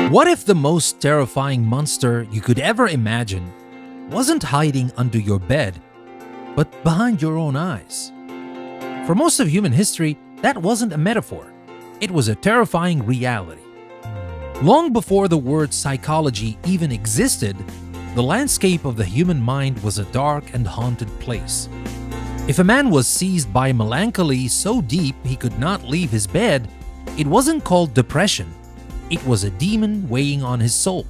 What if the most terrifying monster you could ever imagine wasn't hiding under your bed, but behind your own eyes? For most of human history, that wasn't a metaphor. It was a terrifying reality. Long before the word psychology even existed, the landscape of the human mind was a dark and haunted place. If a man was seized by melancholy so deep he could not leave his bed, it wasn't called depression. It was a demon weighing on his soul.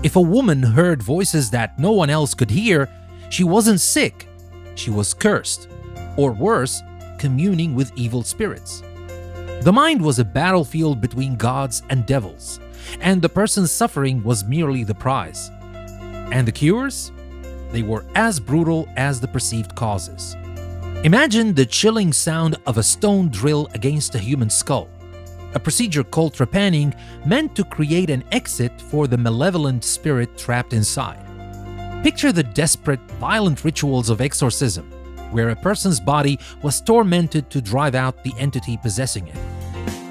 If a woman heard voices that no one else could hear, she wasn't sick, she was cursed, or worse, communing with evil spirits. The mind was a battlefield between gods and devils, and the person's suffering was merely the prize. And the cures? They were as brutal as the perceived causes. Imagine the chilling sound of a stone drill against a human skull, a procedure called trepanning, meant to create an exit for the malevolent spirit trapped inside. Picture the desperate, violent rituals of exorcism, where a person's body was tormented to drive out the entity possessing it.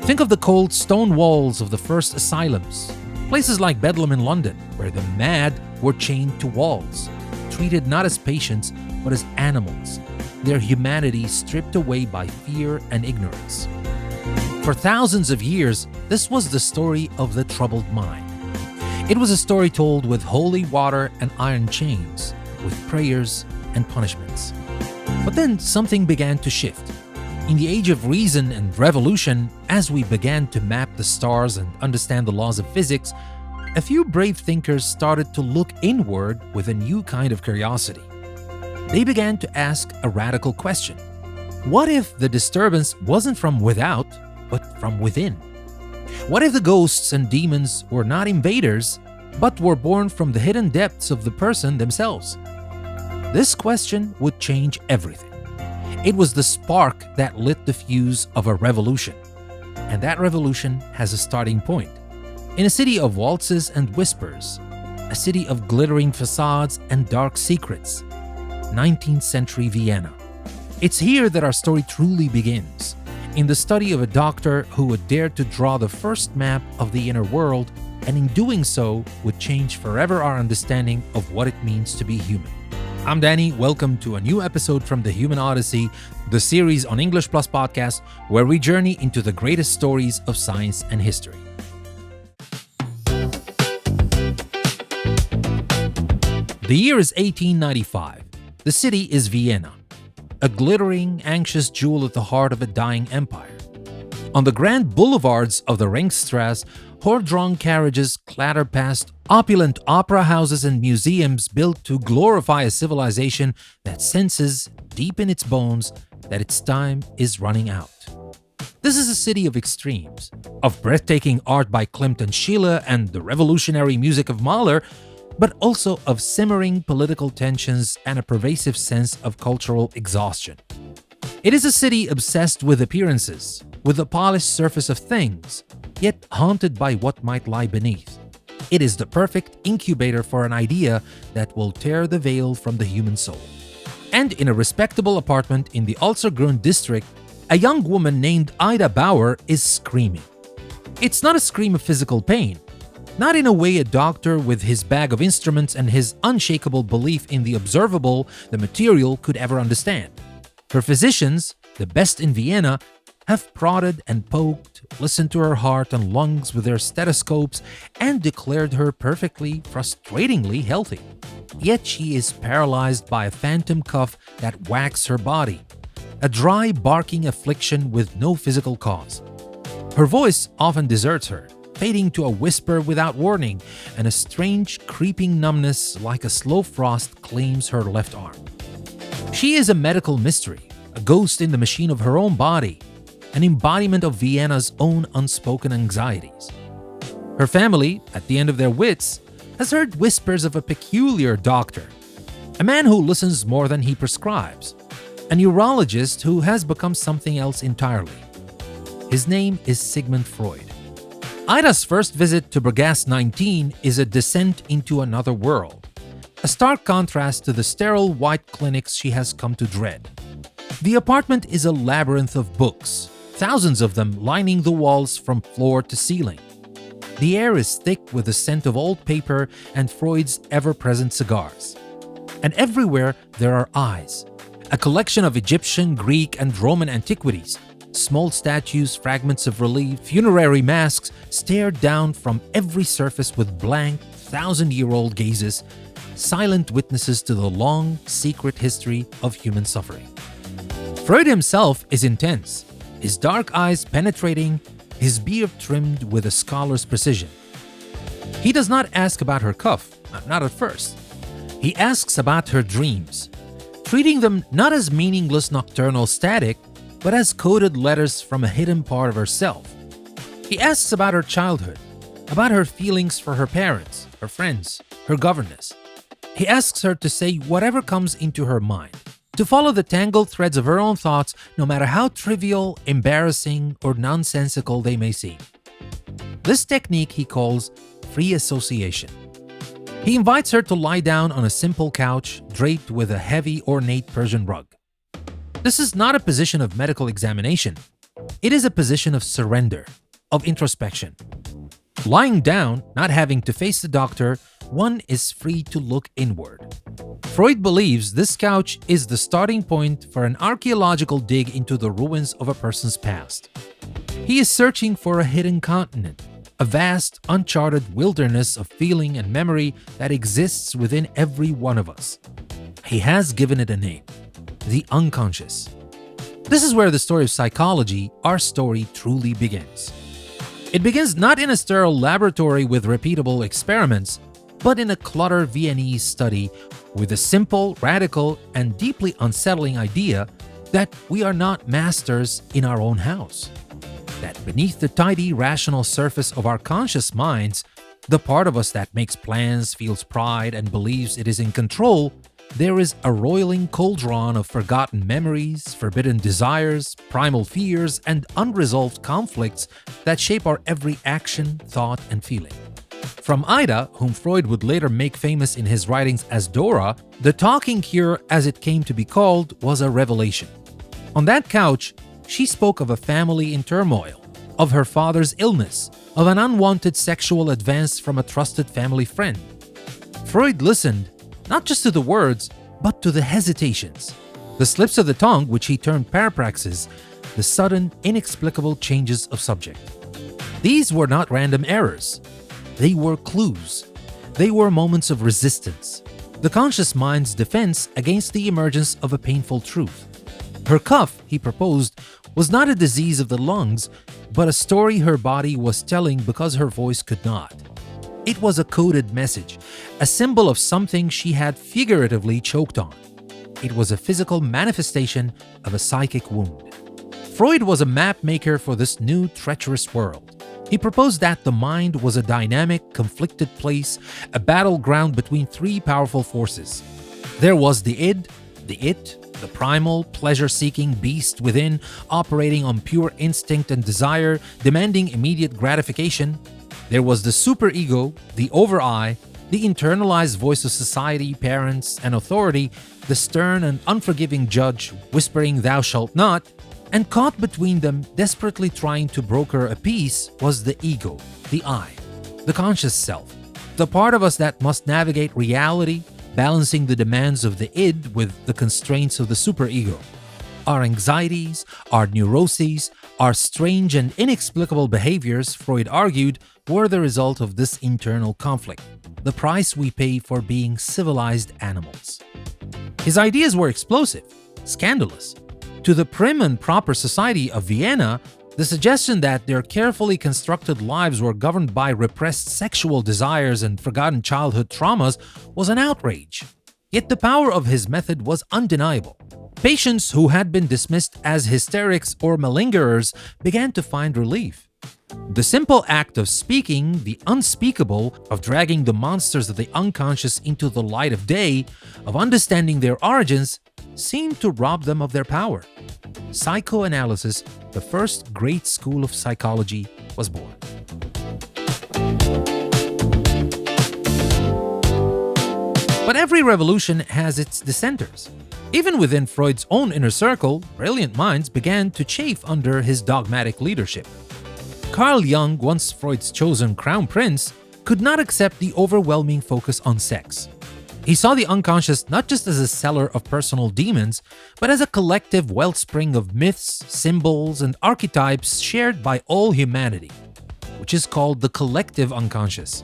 Think of the cold stone walls of the first asylums, places like Bedlam in London, where the mad were chained to walls, treated not as patients but as animals, their humanity stripped away by fear and ignorance. For thousands of years, this was the story of the troubled mind. It was a story told with holy water and iron chains, with prayers and punishments. But then something began to shift. In the age of reason and revolution, as we began to map the stars and understand the laws of physics, a few brave thinkers started to look inward with a new kind of curiosity. They began to ask a radical question. What if the disturbance wasn't from without, but from within? What if the ghosts and demons were not invaders, but were born from the hidden depths of the person themselves? This question would change everything. It was the spark that lit the fuse of a revolution. And that revolution has a starting point. In a city of waltzes and whispers, a city of glittering facades and dark secrets, 19th century Vienna. It's here that our story truly begins, in the study of a doctor who would dare to draw the first map of the inner world, and in doing so would change forever our understanding of what it means to be human. I'm Danny, welcome to a new episode from the Human Odyssey, the series on English Plus podcast, where we journey into the greatest stories of science and history. The year is 1895. The city is Vienna, a glittering, anxious jewel at the heart of a dying empire. On the grand boulevards of the Ringstrasse, horse-drawn carriages clatter past opulent opera houses and museums built to glorify a civilization that senses, deep in its bones, that its time is running out. This is a city of extremes, of breathtaking art by Klimt and Schiele and the revolutionary music of Mahler, but also of simmering political tensions and a pervasive sense of cultural exhaustion. It is a city obsessed with appearances, with the polished surface of things, yet haunted by what might lie beneath. It is the perfect incubator for an idea that will tear the veil from the human soul. And in a respectable apartment in the Alsergrund district, a young woman named Ida Bauer is screaming. It's not a scream of physical pain, not in a way a doctor with his bag of instruments and his unshakable belief in the observable, the material, could ever understand. Her physicians, the best in Vienna, have prodded and poked, listened to her heart and lungs with their stethoscopes, and declared her perfectly, frustratingly healthy. Yet she is paralyzed by a phantom cough that whacks her body, a dry, barking affliction with no physical cause. Her voice often deserts her, fading to a whisper without warning, and a strange, creeping numbness like a slow frost claims her left arm. She is a medical mystery, a ghost in the machine of her own body, an embodiment of Vienna's own unspoken anxieties. Her family, at the end of their wits, has heard whispers of a peculiar doctor, a man who listens more than he prescribes, a neurologist who has become something else entirely. His name is Sigmund Freud. Ida's first visit to Bergast 19 is a descent into another world, a stark contrast to the sterile white clinics she has come to dread. The apartment is a labyrinth of books, thousands of them lining the walls from floor to ceiling. The air is thick with the scent of old paper and Freud's ever-present cigars. And everywhere there are eyes, a collection of Egyptian, Greek, and Roman antiquities. Small statues, fragments of relief, funerary masks stared down from every surface with blank, thousand-year-old gazes, silent witnesses to the long, secret history of human suffering. Freud himself is intense, his dark eyes penetrating, his beard trimmed with a scholar's precision. He does not ask about her cough, not at first. He asks about her dreams, treating them not as meaningless nocturnal static, but as coded letters from a hidden part of herself. He asks about her childhood, about her feelings for her parents, her friends, her governess. He asks her to say whatever comes into her mind, to follow the tangled threads of her own thoughts, no matter how trivial, embarrassing, or nonsensical they may seem. This technique he calls free association. He invites her to lie down on a simple couch draped with a heavy, ornate Persian rug. This is not a position of medical examination. It is a position of surrender, of introspection. Lying down, not having to face the doctor, one is free to look inward. Freud believes this couch is the starting point for an archaeological dig into the ruins of a person's past. He is searching for a hidden continent, a vast, uncharted wilderness of feeling and memory that exists within every one of us. He has given it a name: the unconscious. This is where the story of psychology, our story, truly begins. It begins not in a sterile laboratory with repeatable experiments, but in a cluttered Viennese study with a simple, radical, and deeply unsettling idea that we are not masters in our own house. That beneath the tidy, rational surface of our conscious minds, the part of us that makes plans, feels pride, and believes it is in control, there is a roiling cauldron of forgotten memories, forbidden desires, primal fears, and unresolved conflicts that shape our every action, thought, and feeling. From Ida, whom Freud would later make famous in his writings as Dora, the talking cure, as it came to be called, was a revelation. On that couch, she spoke of a family in turmoil, of her father's illness, of an unwanted sexual advance from a trusted family friend. Freud listened not just to the words, but to the hesitations, the slips of the tongue which he termed parapraxis, the sudden, inexplicable changes of subject. These were not random errors. They were clues. They were moments of resistance, the conscious mind's defense against the emergence of a painful truth. Her cough, he proposed, was not a disease of the lungs, but a story her body was telling because her voice could not. It was a coded message, a symbol of something she had figuratively choked on. It was a physical manifestation of a psychic wound. Freud was a map maker for this new, treacherous world. He proposed that the mind was a dynamic, conflicted place, a battleground between three powerful forces. There was the id, the it, the primal, pleasure-seeking beast within, operating on pure instinct and desire, demanding immediate gratification. There was the superego, the over-I, the internalized voice of society, parents, and authority, the stern and unforgiving judge whispering "thou shalt not," and caught between them, desperately trying to broker a peace, was the ego, the I, the conscious self, the part of us that must navigate reality, balancing the demands of the id with the constraints of the superego. Our anxieties, our neuroses, our strange and inexplicable behaviors, Freud argued, were the result of this internal conflict, the price we pay for being civilized animals. His ideas were explosive, scandalous. To the prim and proper society of Vienna, the suggestion that their carefully constructed lives were governed by repressed sexual desires and forgotten childhood traumas was an outrage. Yet the power of his method was undeniable. Patients who had been dismissed as hysterics or malingerers began to find relief. The simple act of speaking the unspeakable, of dragging the monsters of the unconscious into the light of day, of understanding their origins, seemed to rob them of their power. Psychoanalysis, the first great school of psychology, was born. But every revolution has its dissenters. Even within Freud's own inner circle, brilliant minds began to chafe under his dogmatic leadership. Carl Jung, once Freud's chosen crown prince, could not accept the overwhelming focus on sex. He saw the unconscious not just as a cellar of personal demons, but as a collective wellspring of myths, symbols, and archetypes shared by all humanity, which is called the collective unconscious.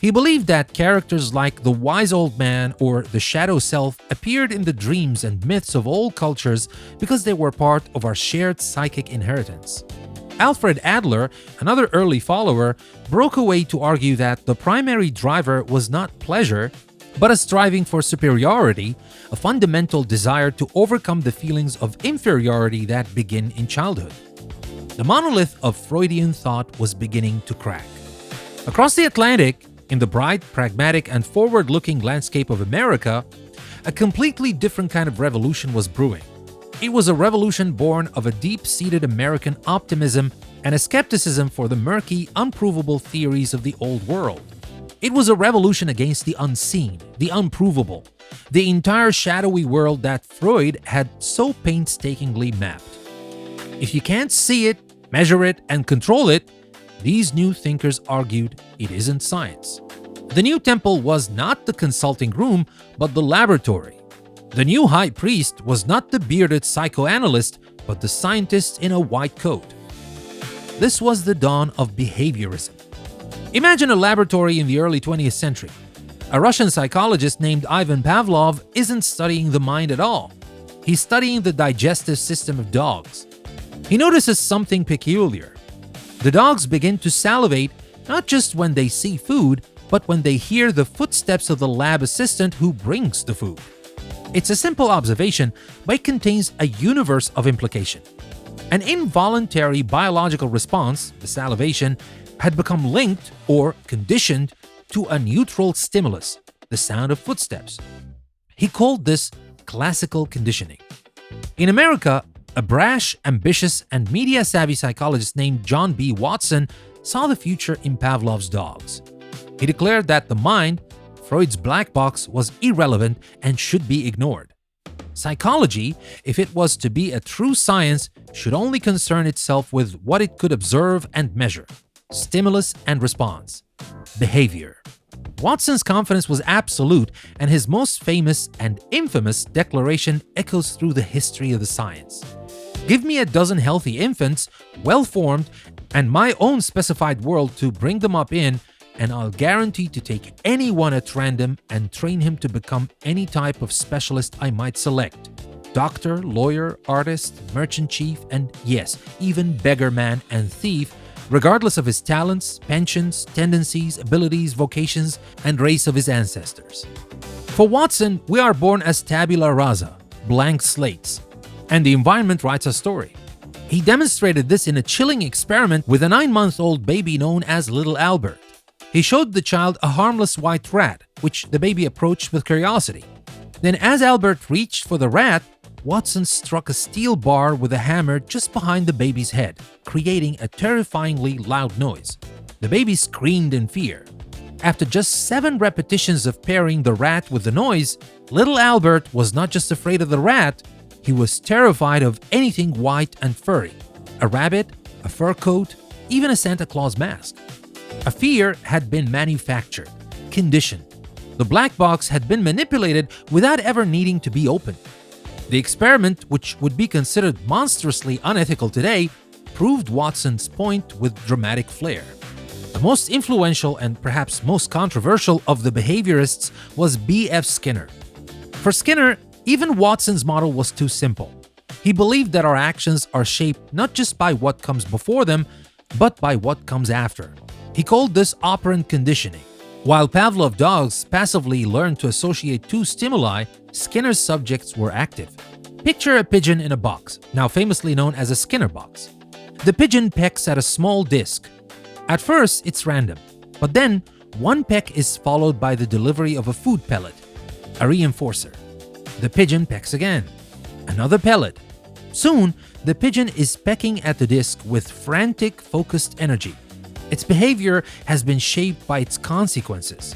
He believed that characters like the wise old man or the shadow self appeared in the dreams and myths of all cultures because they were part of our shared psychic inheritance. Alfred Adler, another early follower, broke away to argue that the primary driver was not pleasure, but a striving for superiority, a fundamental desire to overcome the feelings of inferiority that begin in childhood. The monolith of Freudian thought was beginning to crack. Across the Atlantic, in the bright, pragmatic, and forward-looking landscape of America, a completely different kind of revolution was brewing. It was a revolution born of a deep-seated American optimism and a skepticism for the murky, unprovable theories of the old world. It was a revolution against the unseen, the unprovable, the entire shadowy world that Freud had so painstakingly mapped. If you can't see it, measure it, and control it, these new thinkers argued it isn't science. The new temple was not the consulting room, but the laboratory. The new high priest was not the bearded psychoanalyst, but the scientist in a white coat. This was the dawn of behaviorism. Imagine a laboratory in the early 20th century. A Russian psychologist named Ivan Pavlov isn't studying the mind at all. He's studying the digestive system of dogs. He notices something peculiar. The dogs begin to salivate not just when they see food, but when they hear the footsteps of the lab assistant who brings the food. It's a simple observation, but it contains a universe of implication. An involuntary biological response, the salivation, had become linked or conditioned to a neutral stimulus, the sound of footsteps. He called this classical conditioning. In America, a brash, ambitious, and media-savvy psychologist named John B. Watson saw the future in Pavlov's dogs. He declared that the mind, Freud's black box, was irrelevant and should be ignored. Psychology, if it was to be a true science, should only concern itself with what it could observe and measure: stimulus and response, behavior. Watson's confidence was absolute, and his most famous and infamous declaration echoes through the history of the science. Give me a dozen healthy infants, well-formed, and my own specified world to bring them up in, and I'll guarantee to take anyone at random and train him to become any type of specialist I might select. Doctor, lawyer, artist, merchant chief, and yes, even beggar man and thief, regardless of his talents, pensions, tendencies, abilities, vocations, and race of his ancestors. For Watson, we are born as tabula rasa, blank slates, and the environment writes a story. He demonstrated this in a chilling experiment with a 9-month-old baby known as Little Albert. He showed the child a harmless white rat, which the baby approached with curiosity. Then, as Albert reached for the rat, Watson struck a steel bar with a hammer just behind the baby's head, creating a terrifyingly loud noise. The baby screamed in fear. After just 7 repetitions of pairing the rat with the noise, Little Albert was not just afraid of the rat, he was terrified of anything white and furry: a rabbit, a fur coat, even a Santa Claus mask. A fear had been manufactured, conditioned. The black box had been manipulated without ever needing to be opened. The experiment, which would be considered monstrously unethical today, proved Watson's point with dramatic flair. The most influential and perhaps most controversial of the behaviorists was B.F. Skinner. For Skinner, even Watson's model was too simple. He believed that our actions are shaped not just by what comes before them, but by what comes after. He called this operant conditioning. While Pavlov dogs passively learned to associate 2 stimuli, Skinner's subjects were active. Picture a pigeon in a box, now famously known as a Skinner box. The pigeon pecks at a small disc. At first, it's random, but then one peck is followed by the delivery of a food pellet, a reinforcer. The pigeon pecks again. Another pellet. Soon, the pigeon is pecking at the disc with frantic, focused energy. Its behavior has been shaped by its consequences.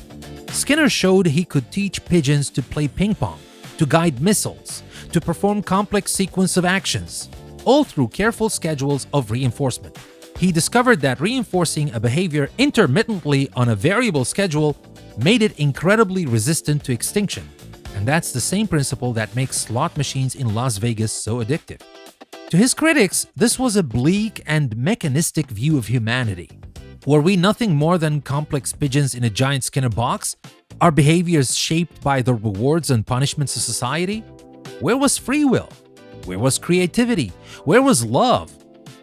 Skinner showed he could teach pigeons to play ping pong, to guide missiles, to perform complex sequence of actions, all through careful schedules of reinforcement. He discovered that reinforcing a behavior intermittently on a variable schedule made it incredibly resistant to extinction. And that's the same principle that makes slot machines in Las Vegas so addictive. To his critics, this was a bleak and mechanistic view of humanity. Were we nothing more than complex pigeons in a giant Skinner box? Are behaviors shaped by the rewards and punishments of society? Where was free will? Where was creativity? Where was love?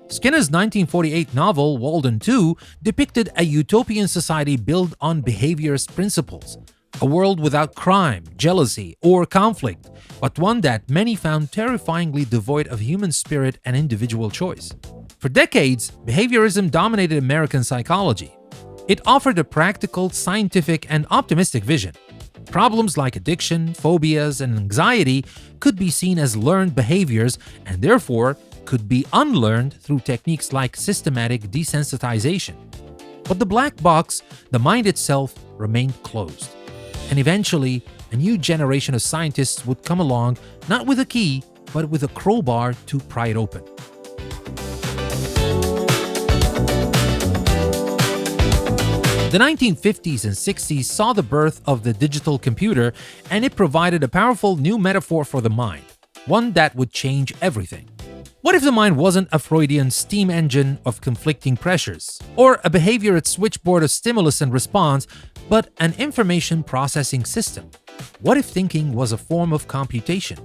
Skinner's 1948 novel, Walden 2, depicted a utopian society built on behaviorist principles. A world without crime, jealousy, or conflict, but one that many found terrifyingly devoid of human spirit and individual choice. For decades, behaviorism dominated American psychology. It offered a practical, scientific, and optimistic vision. Problems like addiction, phobias, and anxiety could be seen as learned behaviors and therefore could be unlearned through techniques like systematic desensitization. But the black box, the mind itself, remained closed. And eventually, a new generation of scientists would come along, not with a key, but with a crowbar to pry it open. The 1950s and 60s saw the birth of the digital computer, and it provided a powerful new metaphor for the mind, one that would change everything. What if the mind wasn't a Freudian steam engine of conflicting pressures, or a behaviorist switchboard of stimulus and response, but an information processing system? What if thinking was a form of computation?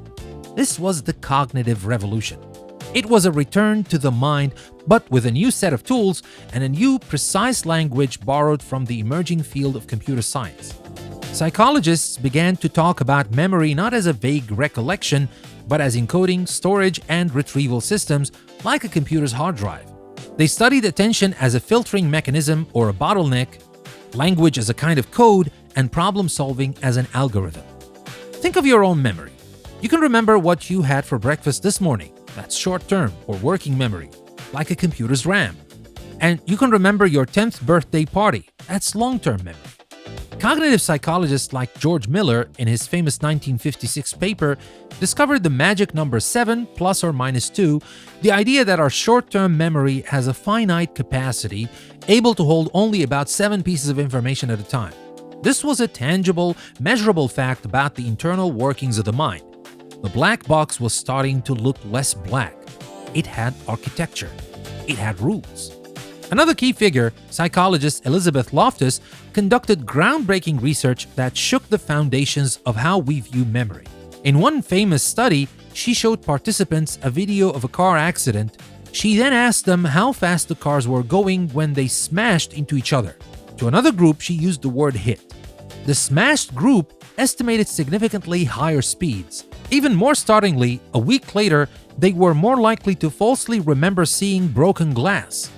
This was the cognitive revolution. It was a return to the mind, but with a new set of tools and a new, precise language borrowed from the emerging field of computer science. Psychologists began to talk about memory not as a vague recollection, but as encoding, storage, and retrieval systems like a computer's hard drive. They studied attention as a filtering mechanism or a bottleneck, language as a kind of code, and problem-solving as an algorithm. Think of your own memory. You can remember what you had for breakfast this morning. That's short-term or working memory, like a computer's RAM. And you can remember your 10th birthday party. That's long-term memory. Cognitive psychologists like George Miller, in his famous 1956 paper, discovered the magic number 7 plus or minus 2, the idea that our short-term memory has a finite capacity, able to hold only about 7 pieces of information at a time. This was a tangible, measurable fact about the internal workings of the mind. The black box was starting to look less black. It had architecture. It had rules. Another key figure, psychologist Elizabeth Loftus, conducted groundbreaking research that shook the foundations of how we view memory. In one famous study, she showed participants a video of a car accident. She then asked them how fast the cars were going when they smashed into each other. To another group, she used the word hit. The smashed group estimated significantly higher speeds. Even more startlingly, a week later, they were more likely to falsely remember seeing broken glass.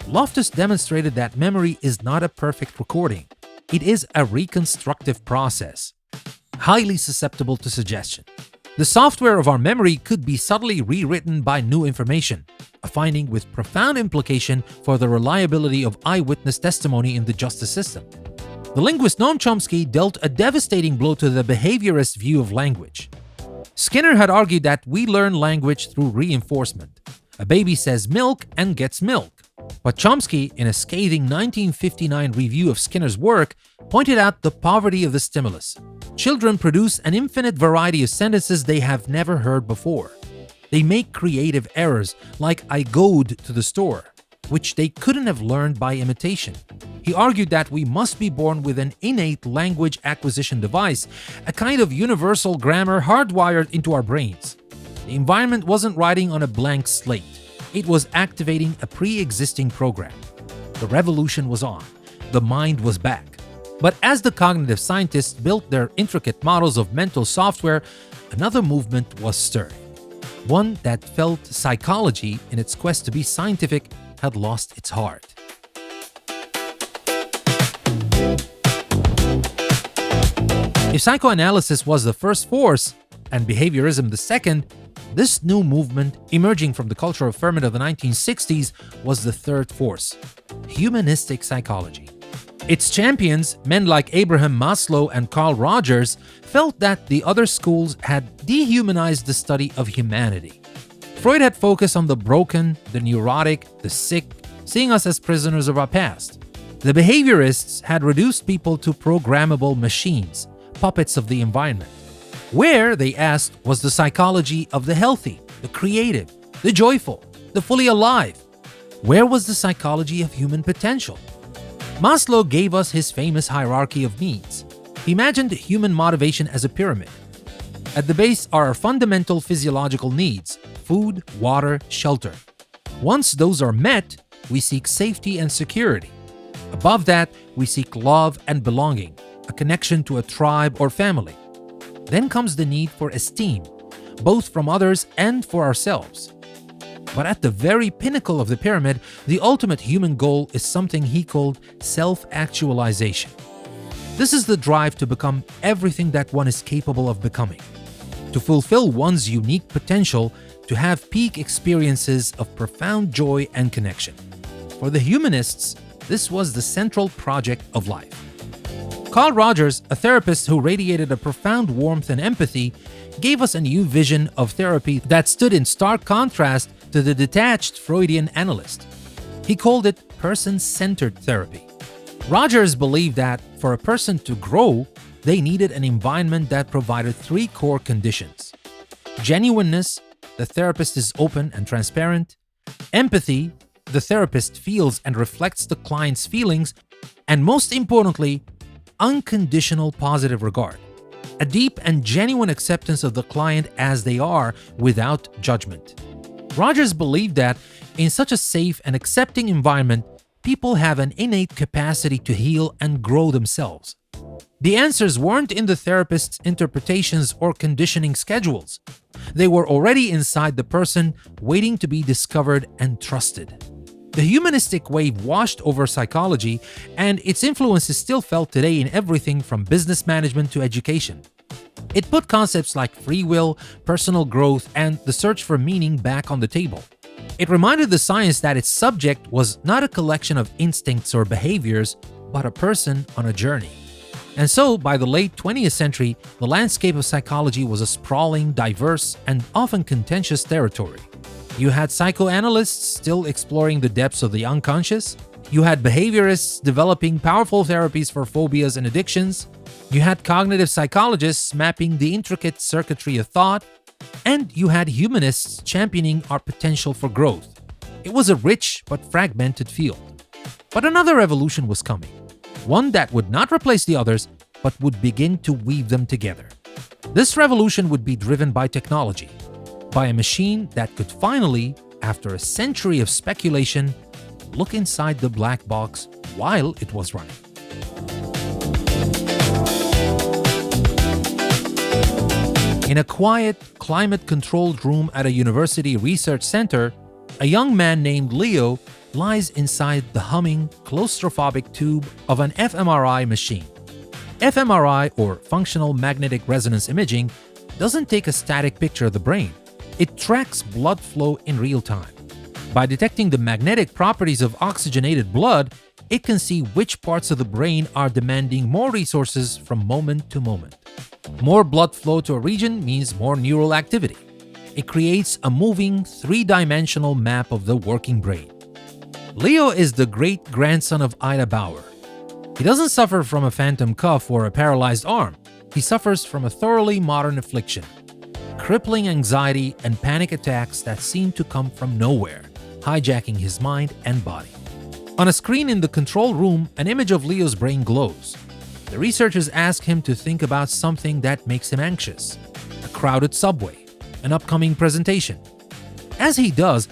Loftus demonstrated that memory is not a perfect recording. It is a reconstructive process, highly susceptible to suggestion. The software of our memory could be subtly rewritten by new information, a finding with profound implication for the reliability of eyewitness testimony in the justice system. The linguist Noam Chomsky dealt a devastating blow to the behaviorist view of language. Skinner had argued that we learn language through reinforcement. A baby says milk and gets milk. But Chomsky, in a scathing 1959 review of Skinner's work, pointed out the poverty of the stimulus. Children produce an infinite variety of sentences they have never heard before. They make creative errors, like "I goed to the store," which they couldn't have learned by imitation. He argued that we must be born with an innate language acquisition device, a kind of universal grammar hardwired into our brains. The environment wasn't writing on a blank slate. It was activating a pre-existing program. The revolution was on. The mind was back. But as the cognitive scientists built their intricate models of mental software, another movement was stirring. One that felt psychology, in its quest to be scientific, had lost its heart. If psychoanalysis was the first force, and behaviorism the second, this new movement, emerging from the cultural ferment of the 1960s, was the third force: humanistic psychology. Its champions, men like Abraham Maslow and Carl Rogers, felt that the other schools had dehumanized the study of humanity. Freud had focused on the broken, the neurotic, the sick, seeing us as prisoners of our past. The behaviorists had reduced people to programmable machines, puppets of the environment. Where, they asked, was the psychology of the healthy, the creative, the joyful, the fully alive? Where was the psychology of human potential? Maslow gave us his famous hierarchy of needs. He imagined human motivation as a pyramid. At the base are our fundamental physiological needs: food, water, shelter. Once those are met, we seek safety and security. Above that, we seek love and belonging, a connection to a tribe or family. Then comes the need for esteem, both from others and for ourselves. But at the very pinnacle of the pyramid, the ultimate human goal is something he called self-actualization. This is the drive to become everything that one is capable of becoming, to fulfill one's unique potential, to have peak experiences of profound joy and connection. For the humanists, this was the central project of life. Carl Rogers, a therapist who radiated a profound warmth and empathy, gave us a new vision of therapy that stood in stark contrast to the detached Freudian analyst. He called it person-centered therapy. Rogers believed that for a person to grow, they needed an environment that provided three core conditions: genuineness, the therapist is open and transparent; empathy, the therapist feels and reflects the client's feelings; and most importantly, unconditional positive regard, a deep and genuine acceptance of the client as they are without judgment. Rogers believed that in such a safe and accepting environment, people have an innate capacity to heal and grow themselves. The answers weren't in the therapist's interpretations or conditioning schedules. They were already inside the person, waiting to be discovered and trusted. The humanistic wave washed over psychology, and its influence is still felt today in everything from business management to education. It put concepts like free will, personal growth, and the search for meaning back on the table. It reminded the science that its subject was not a collection of instincts or behaviors, but a person on a journey. And so, by the late 20th century, the landscape of psychology was a sprawling, diverse, and often contentious territory. You had psychoanalysts still exploring the depths of the unconscious. You had behaviorists developing powerful therapies for phobias and addictions. You had cognitive psychologists mapping the intricate circuitry of thought. And you had humanists championing our potential for growth. It was a rich but fragmented field. But another revolution was coming. One that would not replace the others, but would begin to weave them together. This revolution would be driven by technology, by a machine that could finally, after a century of speculation, look inside the black box while it was running. In a quiet, climate-controlled room at a university research center, a young man named Leo lies inside the humming, claustrophobic tube of an fMRI machine. fMRI, or functional magnetic resonance imaging, doesn't take a static picture of the brain. It tracks blood flow in real time. By detecting the magnetic properties of oxygenated blood, it can see which parts of the brain are demanding more resources from moment to moment. More blood flow to a region means more neural activity. It creates a moving, three-dimensional map of the working brain. Leo is the great-grandson of Ida Bauer. He doesn't suffer from a phantom cough or a paralyzed arm. He suffers from a thoroughly modern affliction: crippling anxiety and panic attacks that seem to come from nowhere, hijacking his mind and body. On a screen in the control room, an image of Leo's brain glows. The researchers ask him to think about something that makes him anxious: a crowded subway, an upcoming presentation. As he does,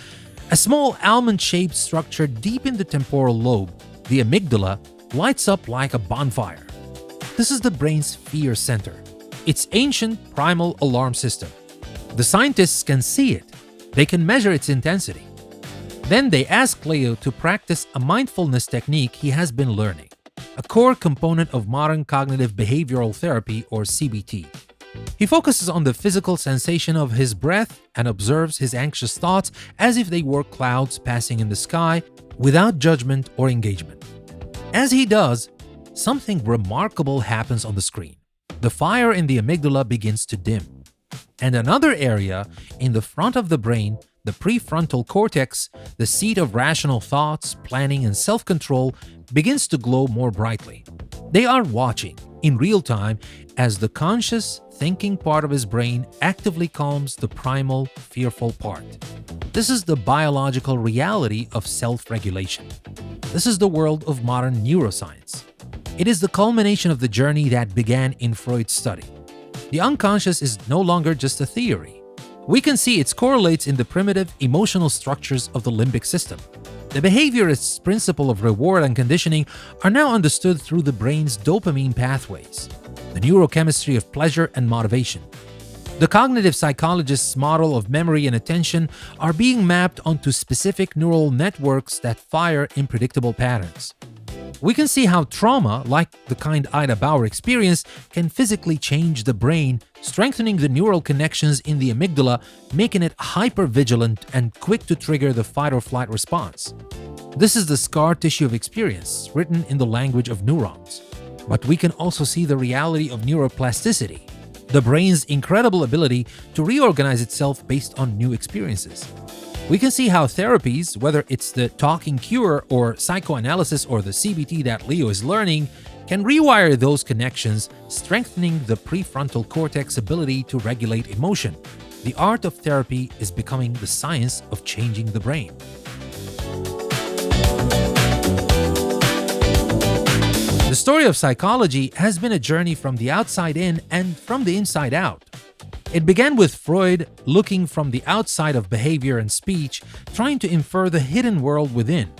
a small almond-shaped structure deep in the temporal lobe, the amygdala, lights up like a bonfire. This is the brain's fear center, its ancient primal alarm system. The scientists can see it. They can measure its intensity. Then they ask Leo to practice a mindfulness technique he has been learning, a core component of modern cognitive behavioral therapy, or CBT. He focuses on the physical sensation of his breath and observes his anxious thoughts as if they were clouds passing in the sky, without judgment or engagement. As he does, something remarkable happens on the screen. The fire in the amygdala begins to dim, and another area in the front of the brain, the prefrontal cortex, the seat of rational thoughts, planning, and self-control, begins to glow more brightly. They are watching, in real time, as the conscious, thinking part of his brain actively calms the primal, fearful part. This is the biological reality of self-regulation. This is the world of modern neuroscience. It is the culmination of the journey that began in Freud's study. The unconscious is no longer just a theory. We can see it correlates in the primitive emotional structures of the limbic system. The behaviorist's principle of reward and conditioning are now understood through the brain's dopamine pathways, the neurochemistry of pleasure and motivation. The cognitive psychologist's model of memory and attention are being mapped onto specific neural networks that fire in predictable patterns. We can see how trauma, like the kind Ida Bauer experienced, can physically change the brain, strengthening the neural connections in the amygdala, making it hyper-vigilant and quick to trigger the fight-or-flight response. This is the scar tissue of experience, written in the language of neurons. But we can also see the reality of neuroplasticity, the brain's incredible ability to reorganize itself based on new experiences. We can see how therapies, whether it's the talking cure or psychoanalysis or the CBT that Leo is learning, can rewire those connections, strengthening the prefrontal cortex ability to regulate emotion. The art of therapy is becoming the science of changing the brain. The story of psychology has been a journey from the outside in and from the inside out. It began with Freud looking from the outside of behavior and speech, trying to infer the hidden world within.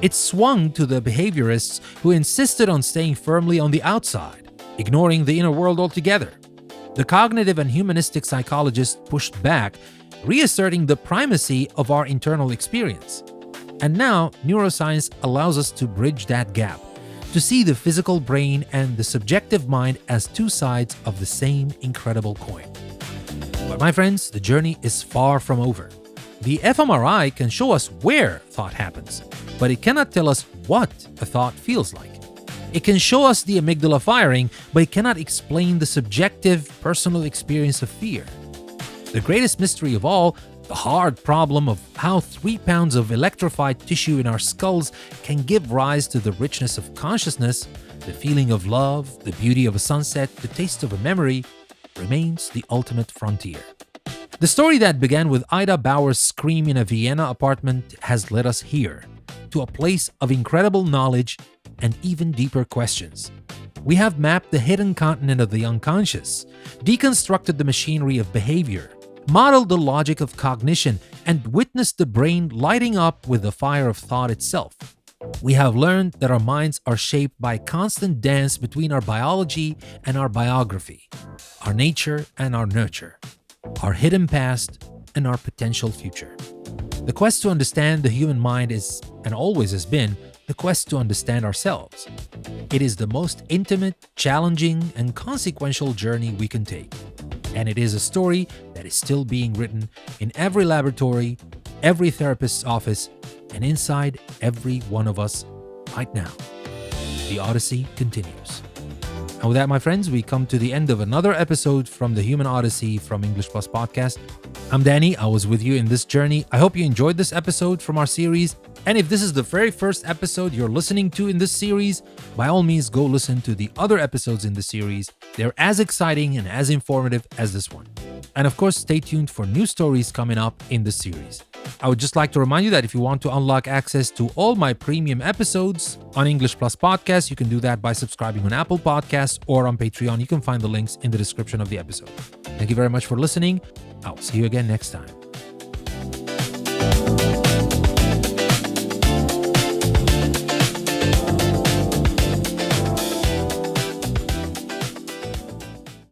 It swung to the behaviorists who insisted on staying firmly on the outside, ignoring the inner world altogether. The cognitive and humanistic psychologists pushed back, reasserting the primacy of our internal experience. And now, neuroscience allows us to bridge that gap, to see the physical brain and the subjective mind as two sides of the same incredible coin. But my friends, the journey is far from over. The fMRI can show us where thought happens, but it cannot tell us what a thought feels like. It can show us the amygdala firing, but it cannot explain the subjective, personal experience of fear. The greatest mystery of all, the hard problem of how 3 pounds of electrified tissue in our skulls can give rise to the richness of consciousness, the feeling of love, the beauty of a sunset, the taste of a memory, remains the ultimate frontier. The story that began with Ida Bauer's scream in a Vienna apartment has led us here, to a place of incredible knowledge and even deeper questions. We have mapped the hidden continent of the unconscious, deconstructed the machinery of behavior, modeled the logic of cognition, and witnessed the brain lighting up with the fire of thought itself. We have learned that our minds are shaped by a constant dance between our biology and our biography, our nature and our nurture, our hidden past and our potential future. The quest to understand the human mind is, and always has been, the quest to understand ourselves. It is the most intimate, challenging, and consequential journey we can take. And it is a story that is still being written in every laboratory, every therapist's office, and inside every one of us right now. The Odyssey continues. And with that, my friends, we come to the end of another episode from the Human Odyssey from English Plus Podcast. I'm Danny. I was with you in this journey. I hope you enjoyed this episode from our series. And if this is the very first episode you're listening to in this series, by all means, go listen to the other episodes in the series. They're as exciting and as informative as this one. And of course, stay tuned for new stories coming up in the series. I would just like to remind you that if you want to unlock access to all my premium episodes on English Plus Podcast, you can do that by subscribing on Apple Podcasts or on Patreon. You can find the links in the description of the episode. Thank you very much for listening. I'll see you again next time.